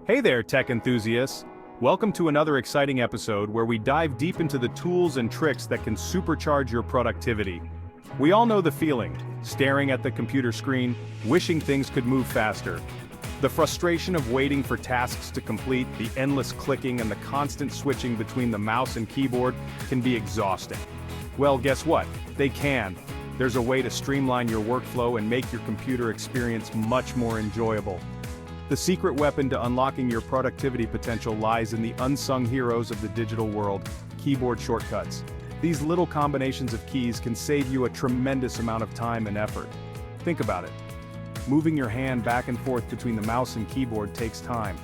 Hey there, tech enthusiasts! Welcome to another exciting episode where we dive deep into the tools and tricks that can supercharge your productivity. We all know the feeling, staring at the computer screen, wishing things could move faster. The frustration of waiting for tasks to complete, the endless clicking and the constant switching between the mouse and keyboard can be exhausting. Well, guess what? They can. There's a way to streamline your workflow and make your computer experience much more enjoyable. The secret weapon to unlocking your productivity potential lies in the unsung heroes of the digital world, keyboard shortcuts. These little combinations of keys can save you a tremendous amount of time and effort. Think about it. Moving your hand back and forth between the mouse and keyboard takes time.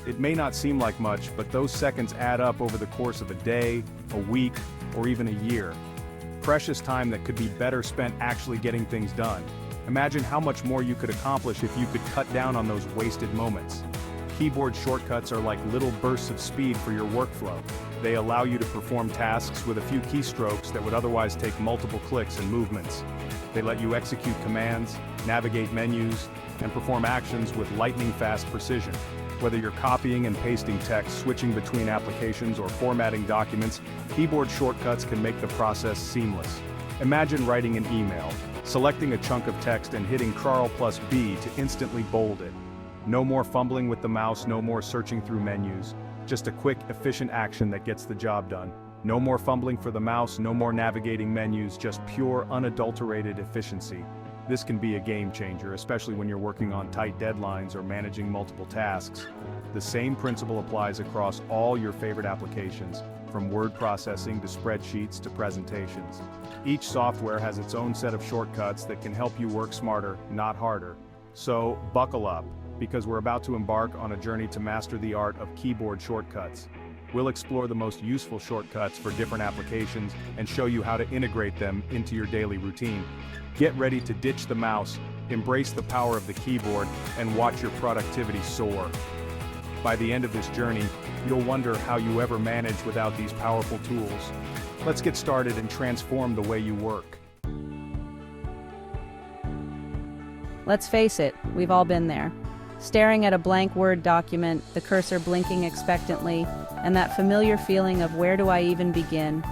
It may not seem like much, but those seconds add up over the course of a day, a week, or even a year. Precious time that could be better spent actually getting things done. Imagine how much more you could accomplish if you could cut down on those wasted moments. Keyboard shortcuts are like little bursts of speed for your workflow. They allow you to perform tasks with a few keystrokes that would otherwise take multiple clicks and movements. They let you execute commands, navigate menus, and perform actions with lightning-fast precision. Whether you're copying and pasting text, switching between applications, or formatting documents, keyboard shortcuts can make the process seamless. Imagine writing an email, selecting a chunk of text and hitting Ctrl+B to instantly bold it. No more fumbling with the mouse, no more searching through menus. Just a quick, efficient action that gets the job done. No more fumbling for the mouse, no more navigating menus, just pure, unadulterated efficiency. This can be a game changer, especially when you're working on tight deadlines or managing multiple tasks. The same principle applies across all your favorite applications, from word processing to spreadsheets to presentations. Each software has its own set of shortcuts that can help you work smarter, not harder. So, buckle up, because we're about to embark on a journey to master the art of keyboard shortcuts. We'll explore the most useful shortcuts for different applications and show you how to integrate them into your daily routine. Get ready to ditch the mouse, embrace the power of the keyboard, and watch your productivity soar. By the end of this journey, you'll wonder how you ever manage without these powerful tools. Let's get started and transform the way you work. Let's face it, we've all been there. Staring at a blank Word document, the cursor blinking expectantly, and that familiar feeling of where do I even begin?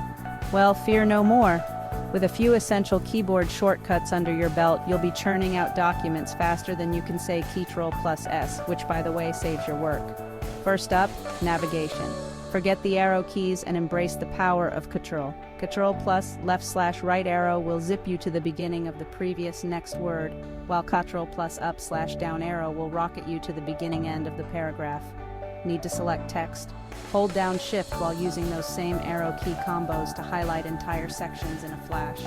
Well, fear no more. With a few essential keyboard shortcuts under your belt, you'll be churning out documents faster than you can say Ctrl+S, which by the way saves your work. First up, navigation. Forget the arrow keys and embrace the power of Ctrl. Ctrl+left/right arrow will zip you to the beginning of the previous next word, while Ctrl+up/down arrow will rocket you to the beginning end of the paragraph. Need to select text? Hold down Shift while using those same arrow key combos to highlight entire sections in a flash.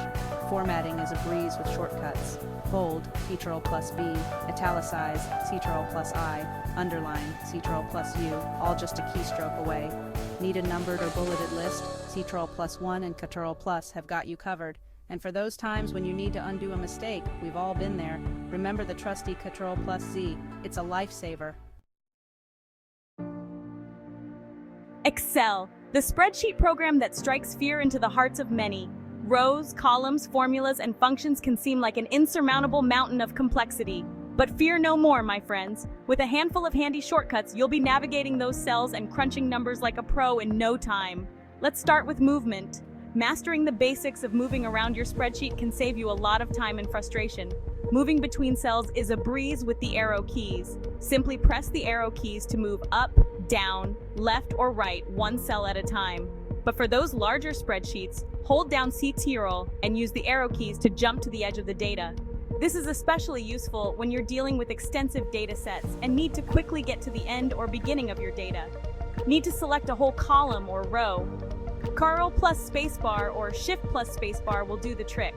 Formatting is a breeze with shortcuts. Bold, Ctrl+B, italicize, Ctrl+I, underline, Ctrl+U, all just a keystroke away. Need a numbered or bulleted list? Ctrl+1 and Ctrl+ have got you covered. And for those times when you need to undo a mistake, we've all been there. Remember the trusty Ctrl+Z. It's a lifesaver. Excel, the spreadsheet program that strikes fear into the hearts of many. Rows, columns, formulas, and functions can seem like an insurmountable mountain of complexity. But fear no more, my friends. With a handful of handy shortcuts, you'll be navigating those cells and crunching numbers like a pro in no time. Let's start with movement. Mastering the basics of moving around your spreadsheet can save you a lot of time and frustration. Moving between cells is a breeze with the arrow keys. Simply press the arrow keys to move up, down, left, or right, one cell at a time. But for those larger spreadsheets, hold down Ctrl and use the arrow keys to jump to the edge of the data. This is especially useful when you're dealing with extensive data sets and need to quickly get to the end or beginning of your data. Need to select a whole column or row? Ctrl+spacebar or Shift+spacebar will do the trick.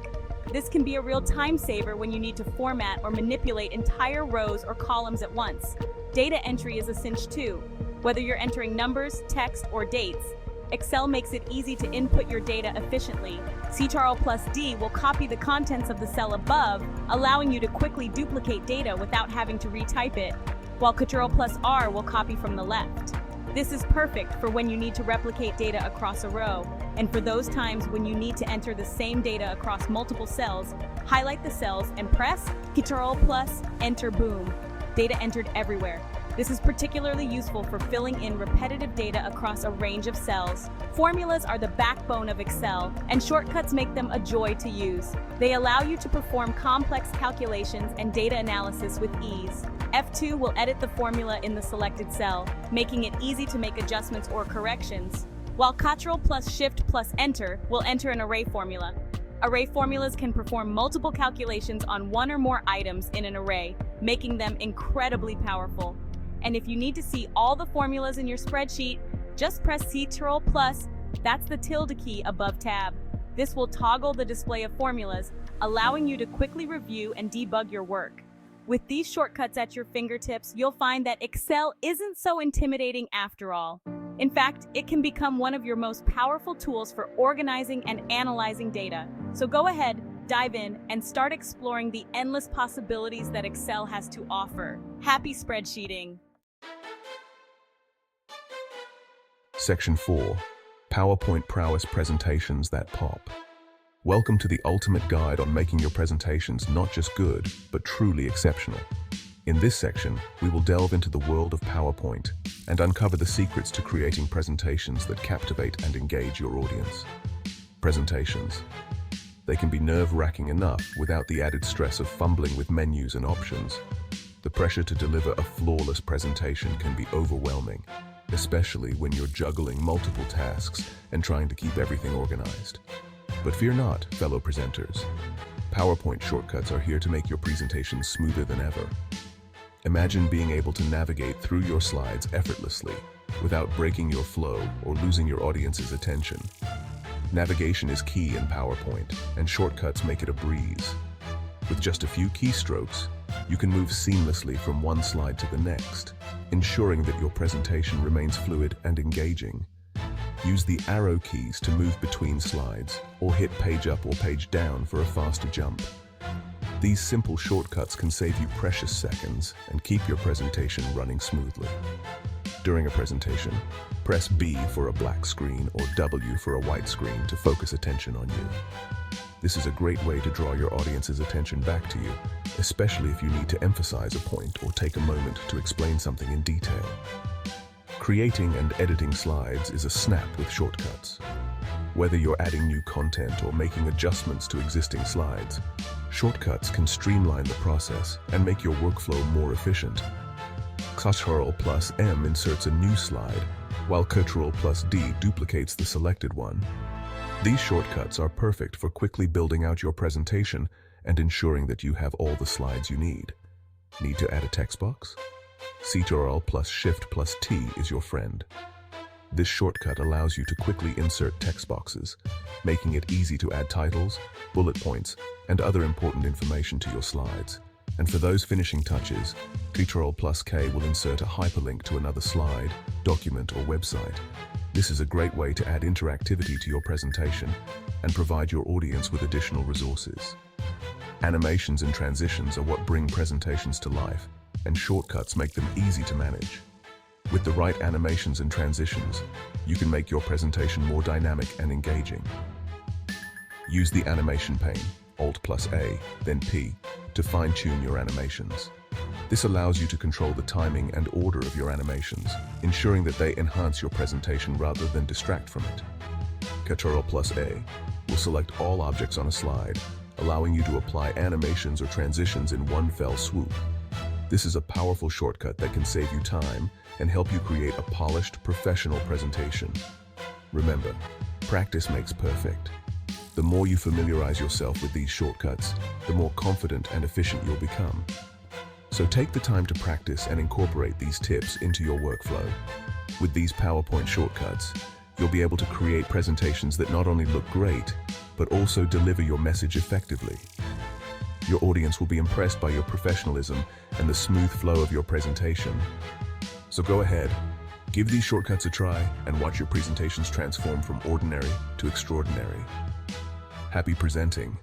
This can be a real time saver when you need to format or manipulate entire rows or columns at once. Data entry is a cinch too. Whether you're entering numbers, text, or dates, Excel makes it easy to input your data efficiently. Ctrl+D will copy the contents of the cell above, allowing you to quickly duplicate data without having to retype it, while Ctrl+R will copy from the left. This is perfect for when you need to replicate data across a row, and for those times when you need to enter the same data across multiple cells, highlight the cells and press Ctrl+Enter, boom. Data entered everywhere. This is particularly useful for filling in repetitive data across a range of cells. Formulas are the backbone of Excel, and shortcuts make them a joy to use. They allow you to perform complex calculations and data analysis with ease. F2 will edit the formula in the selected cell, making it easy to make adjustments or corrections, while Ctrl plus Shift plus Enter will enter an array formula. Array formulas can perform multiple calculations on one or more items in an array, making them incredibly powerful. And if you need to see all the formulas in your spreadsheet, just press Ctrl plus, that's the tilde key above Tab. This will toggle the display of formulas, allowing you to quickly review and debug your work. With these shortcuts at your fingertips, you'll find that Excel isn't so intimidating after all. In fact, it can become one of your most powerful tools for organizing and analyzing data. So go ahead, dive in, and start exploring the endless possibilities that Excel has to offer. Happy spreadsheeting! Section 4. PowerPoint Prowess Presentations That Pop. Welcome to the ultimate guide on making your presentations not just good, but truly exceptional. In this section, we will delve into the world of PowerPoint and uncover the secrets to creating presentations that captivate and engage your audience. Presentations. They can be nerve-wracking enough without the added stress of fumbling with menus and options. The pressure to deliver a flawless presentation can be overwhelming, especially when you're juggling multiple tasks and trying to keep everything organized. But fear not, fellow presenters. PowerPoint shortcuts are here to make your presentation smoother than ever. Imagine being able to navigate through your slides effortlessly, without breaking your flow or losing your audience's attention. Navigation is key in PowerPoint, and shortcuts make it a breeze. With just a few keystrokes, you can move seamlessly from one slide to the next, ensuring that your presentation remains fluid and engaging. Use the arrow keys to move between slides, or hit page up or page down for a faster jump. These simple shortcuts can save you precious seconds and keep your presentation running smoothly. During a presentation, press B for a black screen or W for a white screen to focus attention on you. This is a great way to draw your audience's attention back to you, especially if you need to emphasize a point or take a moment to explain something in detail. Creating and editing slides is a snap with shortcuts. Whether you're adding new content or making adjustments to existing slides, shortcuts can streamline the process and make your workflow more efficient. Ctrl plus M inserts a new slide, while Ctrl plus D duplicates the selected one. These shortcuts are perfect for quickly building out your presentation and ensuring that you have all the slides you need. Need to add a text box? Ctrl plus Shift plus T is your friend. This shortcut allows you to quickly insert text boxes, making it easy to add titles, bullet points, and other important information to your slides. And for those finishing touches, Ctrl plus K will insert a hyperlink to another slide, document, or website. This is a great way to add interactivity to your presentation and provide your audience with additional resources. Animations and transitions are what bring presentations to life, and shortcuts make them easy to manage. With the right animations and transitions, you can make your presentation more dynamic and engaging. Use the animation pane, Alt plus A, then P, to fine-tune your animations. This allows you to control the timing and order of your animations, ensuring that they enhance your presentation rather than distract from it. Ctrl plus A will select all objects on a slide, allowing you to apply animations or transitions in one fell swoop. This is a powerful shortcut that can save you time and help you create a polished, professional presentation. Remember, practice makes perfect. The more you familiarize yourself with these shortcuts, the more confident and efficient you'll become. So take the time to practice and incorporate these tips into your workflow. With these PowerPoint shortcuts, you'll be able to create presentations that not only look great, but also deliver your message effectively. Your audience will be impressed by your professionalism and the smooth flow of your presentation. So go ahead, give these shortcuts a try, and watch your presentations transform from ordinary to extraordinary. Happy presenting.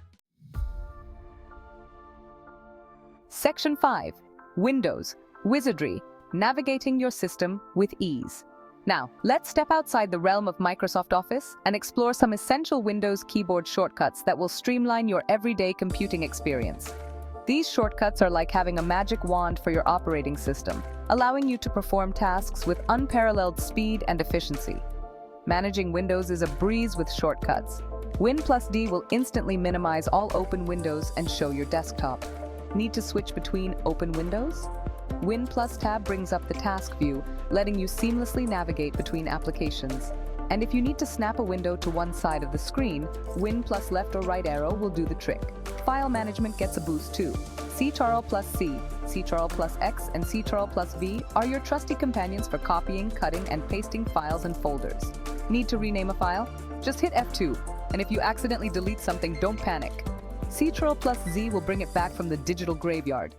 Section 5. Windows, Wizardry, Navigating Your System with Ease. Now, let's step outside the realm of Microsoft Office and explore some essential Windows keyboard shortcuts that will streamline your everyday computing experience. These shortcuts are like having a magic wand for your operating system, allowing you to perform tasks with unparalleled speed and efficiency. Managing windows is a breeze with shortcuts. Win+D will instantly minimize all open windows and show your desktop. Need to switch between open windows? Win+Tab brings up the task view, letting you seamlessly navigate between applications. And if you need to snap a window to one side of the screen, Win plus left or right arrow will do the trick. File management gets a boost too. Ctrl+C, Ctrl+X, and Ctrl+V are your trusty companions for copying, cutting, and pasting files and folders. Need to rename a file? Just hit F2, and if you accidentally delete something, don't panic. Ctrl+Z will bring it back from the digital graveyard.